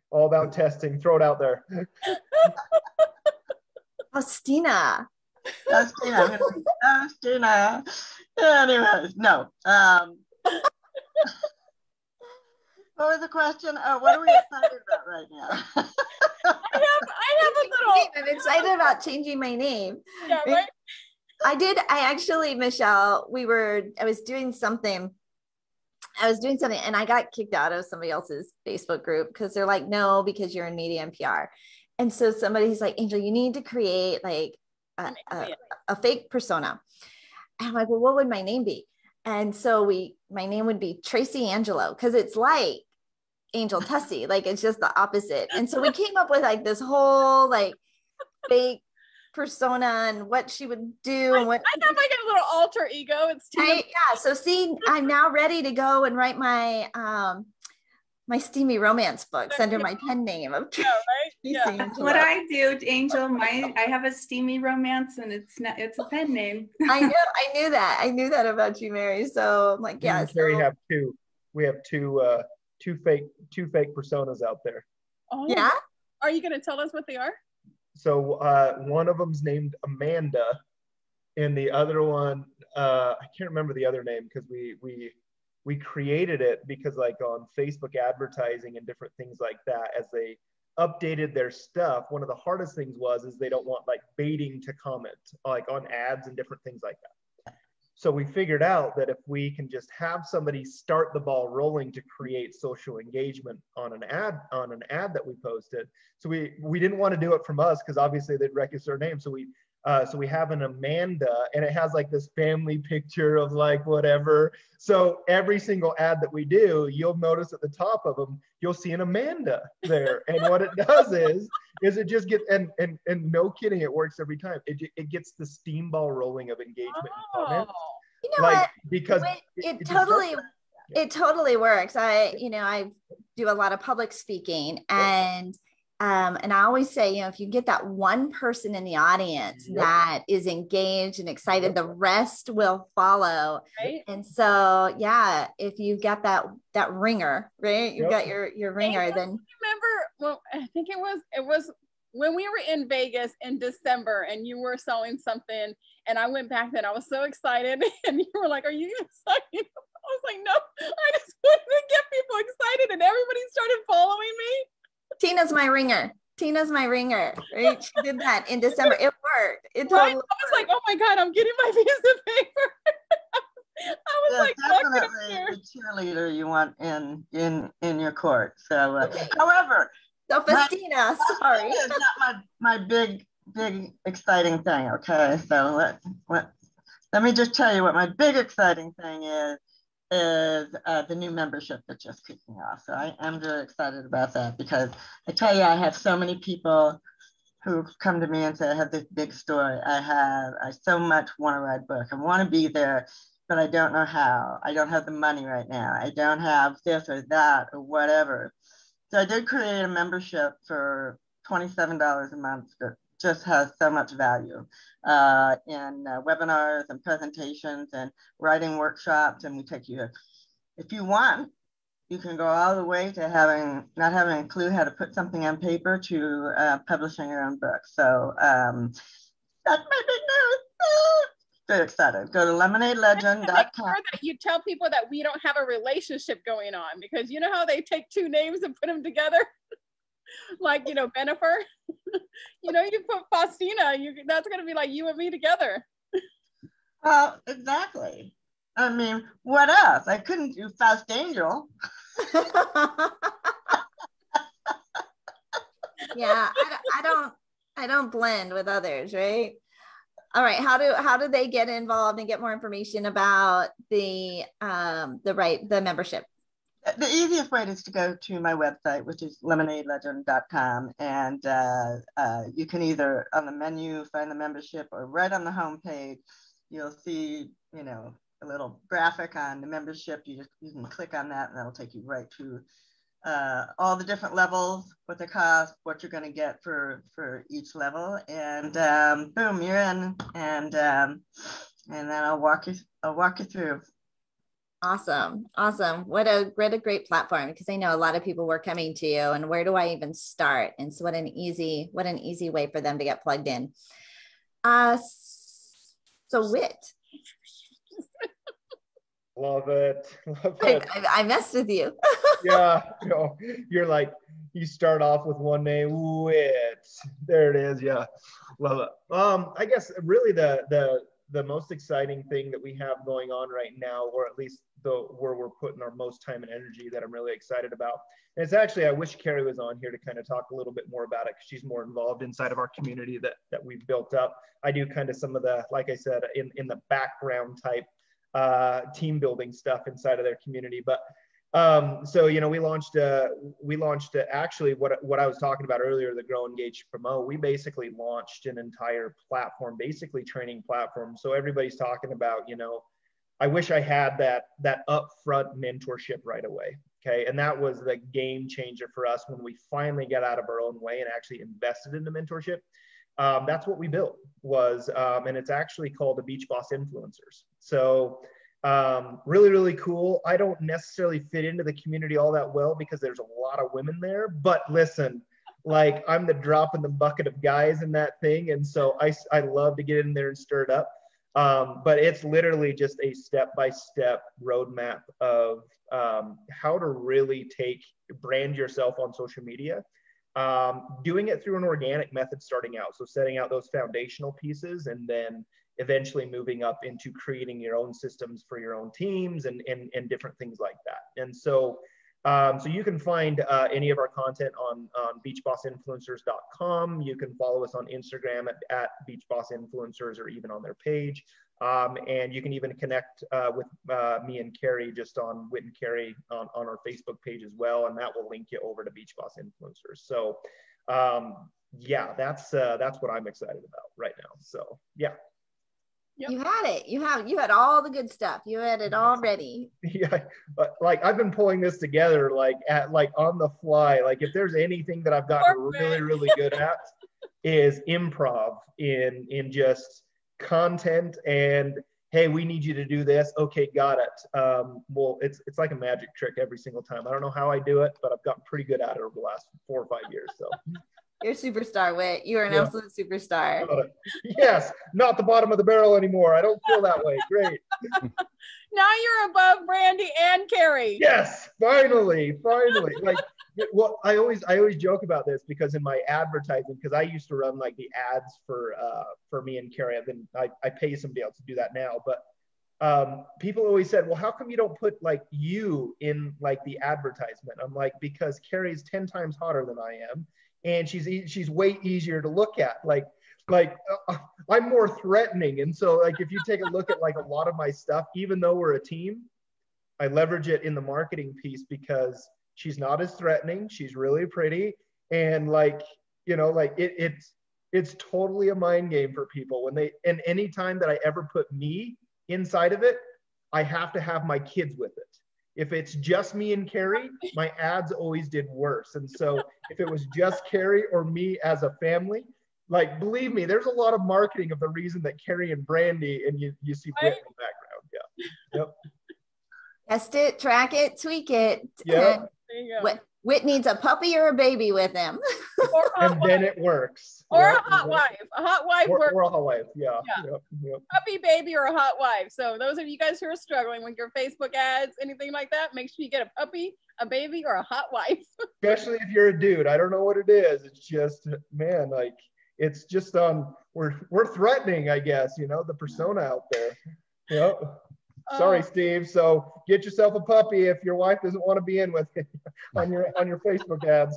C: all about testing. Throw it out there.
A: Faustina.
F: Faustina. Anyways, no. What was the question? Oh, what are we excited about right now?
B: I have a little.
A: I'm excited about changing my name.
B: Yeah, right?
A: Michelle, I was doing something and I got kicked out of somebody else's Facebook group because they're like, no, because you're in media and PR. And so somebody's like, Angel, you need to create like a fake persona. And I'm like, well, what would my name be? And so my name would be Tracy Angelo, because it's like Angel Tussey, like it's just the opposite. And so we came up with like this whole like fake persona and what she would do. And what
B: I have like a little alter ego. It's
A: so see, I'm now ready to go and write my my steamy romance books under my pen name of Tracy Angelo.
E: What I do, Angel, I have a steamy romance and it's a pen name.
A: I knew that about you, Mary. So I'm like, yeah.
C: Mary have two. We have two fake personas out there.
B: Oh
A: yeah.
B: Are you going to tell us what they are?
C: So one of them's named Amanda, and the other one I can't remember the other name because we created it because like on Facebook advertising and different things like that, as they updated their stuff, one of the hardest things is they don't want like baiting to comment like on ads and different things like that. So we figured out that if we can just have somebody start the ball rolling to create social engagement on an ad that we posted. So we didn't want to do it from us because obviously they'd register our name. So we have an Amanda, and it has like this family picture of like whatever. So every single ad that we do, you'll notice at the top of them, you'll see an Amanda there. And what it does is it just gets, and no kidding, it works every time. It gets the steam ball rolling of engagement and comments.
A: You know what?
C: Because
A: it totally works. I do a lot of public speaking, and I always say, if you get that one person in the audience that is engaged and excited, the rest will follow.
B: Right.
A: And so, yeah, if you've got that ringer, right? You've got your ringer, then.
B: Remember, well, I think it was when we were in Vegas in December and you were selling something and I went back then, I was so excited and you were like, are you excited? I was like, no, I just wanted to get people excited and everybody started following me.
A: Tina's my ringer. Tina's my ringer, right? She did that in December. It worked. It totally
B: I was like, oh my God, I'm getting my piece of paper. I was like,
F: definitely the cheerleader you want in your court. So, however,
A: so Festina, sorry,
F: it's not my big exciting thing. Okay, so let me just tell you what my big exciting thing is the new membership that's just kicking off. So I am very excited about that because I tell you, I have so many people who come to me and say, I have this big story. I so much want to write a book. I want to be there, but I don't know how. I don't have the money right now. I don't have this or that or whatever. So I did create a membership for $27 a month that just has so much value in webinars and presentations and writing workshops. And we take you, if you want, you can go all the way to not having a clue how to put something on paper to publishing your own book. So that's my big news. Very excited. Go to lemonadelegend.com.
B: Make sure that you tell people that we don't have a relationship going on, because you know how they take two names and put them together? Like, Bennifer, you put Faustina, that's going to be like you and me together.
F: Exactly. I mean, what else? I couldn't do Faustangel.
A: Yeah, I don't blend with others, right? All right. How do they get involved and get more information about the membership?
F: The easiest way is to go to my website, which is lemonadelegend.com, and you can either on the menu find the membership, or right on the homepage you'll see a little graphic on the membership. You can click on that and that'll take you right to all the different levels, what they cost, what you're going to get for each level, and boom, you're in, and then I'll walk you through.
A: Awesome. What a great platform, because I know a lot of people were coming to you and where do I even start? And so what an easy way for them to get plugged in. So Whit.
C: Love it.
A: I messed with you.
C: Yeah, you're like, you start off with one name, Whit. There it is. Yeah, love it. I guess really the most exciting thing that we have going on right now, or at least where we're putting our most time and energy, that I'm really excited about. And it's actually, I wish Carrie was on here to kind of talk a little bit more about it, because she's more involved inside of our community that we've built up. I do kind of some of the, like I said, in the background type team building stuff inside of their community. But so we launched actually what I was talking about earlier, the Grow, Engage, Promote. We basically launched an entire platform, basically training platform. So everybody's talking about, I wish I had that upfront mentorship right away. Okay. And that was the game changer for us when we finally got out of our own way and actually invested in the mentorship. That's what we built and it's actually called the Beach Boss Influencers. So really, really cool. I don't necessarily fit into the community all that well because there's a lot of women there, but listen, like, I'm the drop in the bucket of guys in that thing. And so I love to get in there and stir it up. But it's literally just a step-by-step roadmap of how to really brand yourself on social media. Doing it through an organic method starting out. So setting out those foundational pieces and then eventually moving up into creating your own systems for your own teams and different things like that. And so you can find any of our content on beachbossinfluencers.com. You can follow us on Instagram at beachbossinfluencers, or even on their page. And you can even connect with me and Carrie just on Whit and Carrie on our Facebook page as well. And that will link you over to Beach Boss Influencers. So yeah, that's what I'm excited about right now. So yeah.
A: Yep. You had it. You had all the good stuff. You had it all ready.
C: Yeah, but like, I've been pulling this together like on the fly. Like, if there's anything that I've gotten really, really good at is improv in just content and, hey, we need you to do this. Okay, got it. Well, it's like a magic trick every single time. I don't know how I do it, but I've gotten pretty good at it over the last 4 or 5 years. So
A: You're a superstar, Whit. You are an absolute superstar.
C: Yes, not the bottom of the barrel anymore. I don't feel that way. Great.
B: Now you're above Brandy and Carrie.
C: Yes, finally. Like, well, I always joke about this because in my advertising, because I used to run like the ads for me and Carrie. I pay somebody else to do that now, but people always said, well, how come you don't put like you in like the advertisement? I'm like, because Carrie's 10 times hotter than I am, and she's way easier to look at. Like I'm more threatening, and so like if you take a look at like a lot of my stuff, even though we're a team, I leverage it in the marketing piece because she's not as threatening. She's really pretty, and like like it's totally a mind game for people and any time that I ever put me inside of it, I have to have my kids with it. If it's just me and Carrie, my ads always did worse. And so if it was just Carrie or me as a family, like, believe me, there's a lot of marketing of the reason that Carrie and Brandy, and you see Whit in the background. Yeah. Yep.
A: Test it, track it, tweak it.
C: Yeah.
B: There you go.
A: Whit needs a puppy or a baby with him.
C: And then it works.
B: Or a hot wife. A hot wife works.
C: Or a hot wife, yeah. Yep.
B: Puppy, baby, or a hot wife. So those of you guys who are struggling with your Facebook ads, anything like that, make sure you get a puppy, a baby, or a hot wife.
C: Especially if you're a dude. I don't know what it is. It's just, man, like, it's just we're threatening, I guess, the persona out there. Yep. Sorry, Steve. So get yourself a puppy if your wife doesn't want to be in with you on your Facebook ads.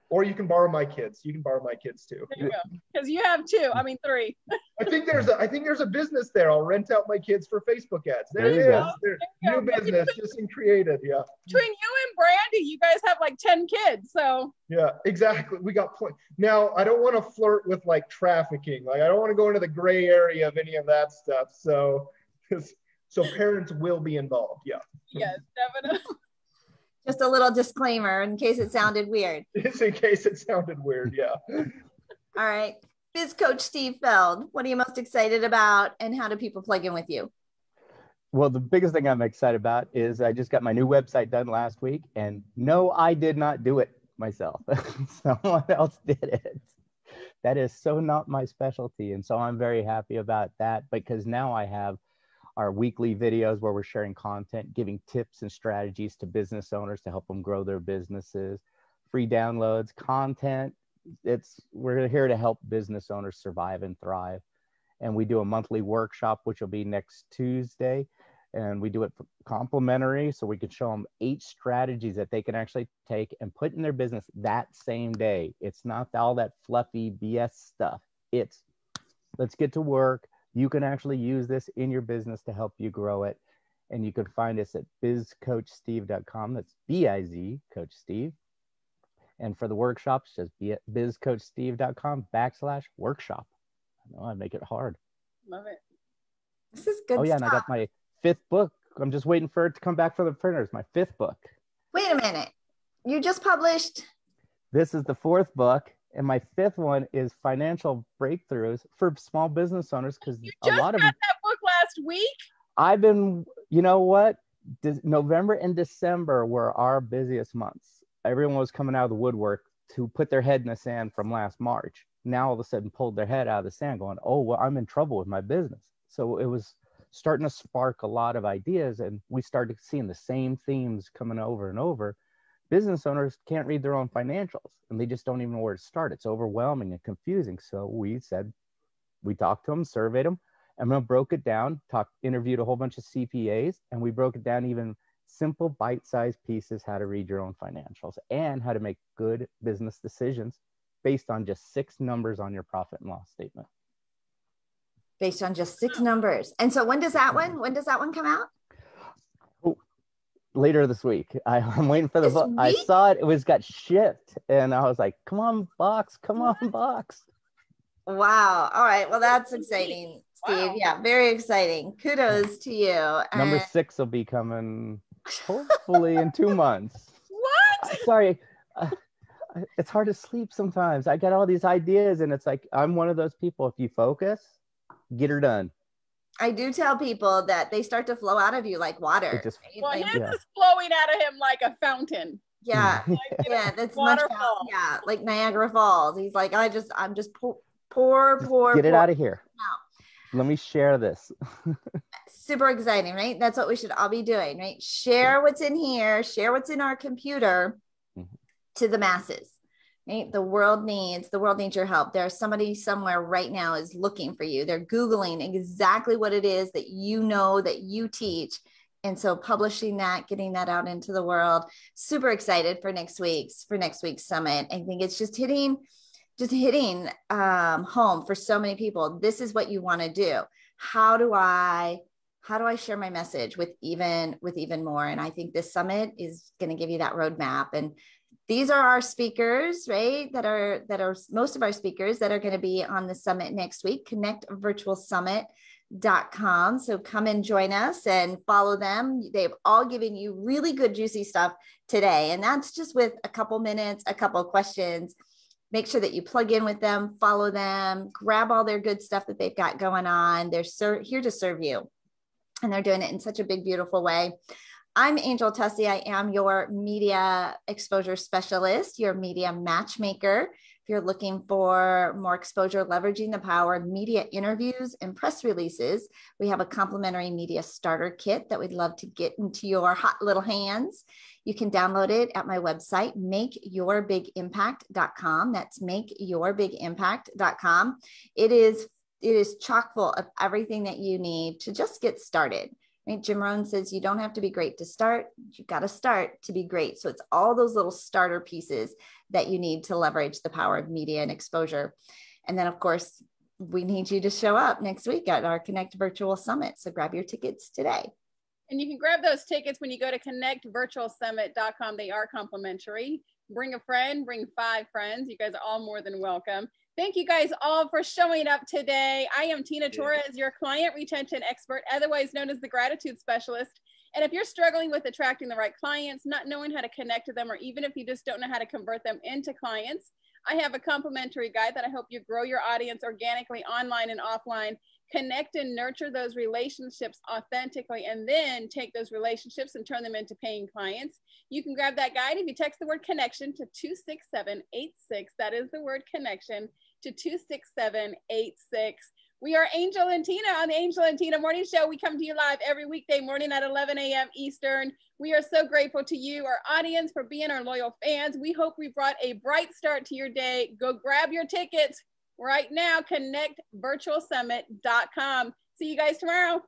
C: Or you can borrow my kids. You can borrow my kids too.
B: There you go. Because you have 3.
C: I think there's a business there. I'll rent out my kids for Facebook ads. There it is. New business, just created. Yeah.
B: Between you and Brandy, you guys have like 10 kids. So
C: yeah, exactly. We got now. I don't want to flirt with like trafficking. Like I don't want to go into the gray area of any of that stuff. So parents will be involved. Yeah.
B: Yes, definitely.
A: Just a little disclaimer in case it sounded weird.
C: Just in case it sounded weird, yeah.
A: All right. Biz Coach Steve Feld, what are you most excited about and how do people plug in with you?
D: Well, the biggest thing I'm excited about is I just got my new website done last week, and no, I did not do it myself. Someone else did it. That is so not my specialty. And so I'm very happy about that because now I have our weekly videos where we're sharing content, giving tips and strategies to business owners to help them grow their businesses, free downloads, content. We're here to help business owners survive and thrive. And we do a monthly workshop, which will be next Tuesday. And we do it complimentary. So we can show them 8 strategies that they can actually take and put in their business that same day. It's not all that fluffy BS stuff. It's let's get to work. You can actually use this in your business to help you grow it. And you can find us at bizcoachsteve.com. That's B-I-Z, Coach Steve. And for the workshops, just be at bizcoachsteve.com/workshop. I know I make it hard.
B: Love it.
A: This is good
D: Oh, yeah,
A: stuff.
D: and I got my 5th book. I'm just waiting for it to come back from the printers. My 5th book.
A: Wait a minute. You just published?
D: This is the 4th book. And my 5th one is financial breakthroughs for small business owners because a lot of
B: them. That book last week.
D: I've been, you know what? November and December were our busiest months. Everyone was coming out of the woodwork to put their head in the sand from last March. Now all of a sudden pulled their head out of the sand going, oh, well, I'm in trouble with my business. So it was starting to spark a lot of ideas. And we started seeing the same themes coming over and over. Business owners can't read their own financials and they just don't even know where to start. It's overwhelming and confusing. So we talked to them, surveyed them, and we broke it down, interviewed a whole bunch of CPAs, and we broke it down even simple bite-sized pieces, how to read your own financials and how to make good business decisions based on just 6 numbers on your profit and loss statement.
A: Based on just 6 numbers. And so when does that one come out?
D: Later this week. I'm waiting for the book. I saw it got shipped and I was like, come on box.
A: Wow. All right. Well, that's exciting, Steve. Wow. Yeah, very exciting. Kudos to you.
D: Number 6 will be coming hopefully in 2 months.
B: What?
D: Sorry. It's hard to sleep sometimes. I got all these ideas and it's like, I'm one of those people. If you focus, get her done.
A: I do tell people that they start to flow out of you like water.
B: His is flowing out of him like a fountain.
A: Yeah. Yeah. That's much about, yeah, like Niagara Falls. He's like, I'm just poor.
D: Get it out of here. No. Let me share this.
A: Super exciting, right? That's what we should all be doing, right? Share what's in here, share what's in our computer to the masses. Right? The world needs your help. There's somebody somewhere right now is looking for you. They're Googling exactly what it is that you know that you teach. And so publishing that, getting that out into the world, super excited for next week's summit. I think it's just hitting home for so many people. This is what you want to do. How do I share my message with even more? And I think this summit is going to give you that roadmap. And these are our speakers, right? That are most of our speakers that are going to be on the summit next week, connectvirtualsummit.com. So come and join us and follow them. They've all given you really good, juicy stuff today. And that's just with a couple minutes, a couple of questions. Make sure that you plug in with them, follow them, grab all their good stuff that they've got going on. They're here to serve you. And they're doing it in such a big, beautiful way. I'm Angel Tussey. I am your media exposure specialist, your media matchmaker. If you're looking for more exposure, leveraging the power of media interviews and press releases, we have a complimentary media starter kit that we'd love to get into your hot little hands. You can download it at my website, makeyourbigimpact.com. That's makeyourbigimpact.com. It is chock full of everything that you need to just get started. Right? Jim Rohn says you don't have to be great to start. You got to start to be great. So it's all those little starter pieces that you need to leverage the power of media and exposure. And then, of course, we need you to show up next week at our Connect Virtual Summit. So grab your tickets today.
B: And you can grab those tickets when you go to connectvirtualsummit.com. They are complimentary. Bring a friend, bring 5 friends. You guys are all more than welcome. Thank you guys all for showing up today. I am Tina Torres, your client retention expert, otherwise known as the Gratitude Specialist. And if you're struggling with attracting the right clients, not knowing how to connect to them, or even if you just don't know how to convert them into clients, I have a complimentary guide that I hope you grow your audience organically, online and offline. Connect and nurture those relationships authentically, and then take those relationships and turn them into paying clients. You can grab that guide if you text the word connection to 26786. That is the word connection to 26786. We are Angel and Tina on the Angel and Tina Morning Show. We come to you live every weekday morning at 11 a.m. Eastern. We are so grateful to you, our audience, for being our loyal fans. We hope we brought a bright start to your day. Go grab your tickets right now, connectvirtualsummit.com. See you guys tomorrow.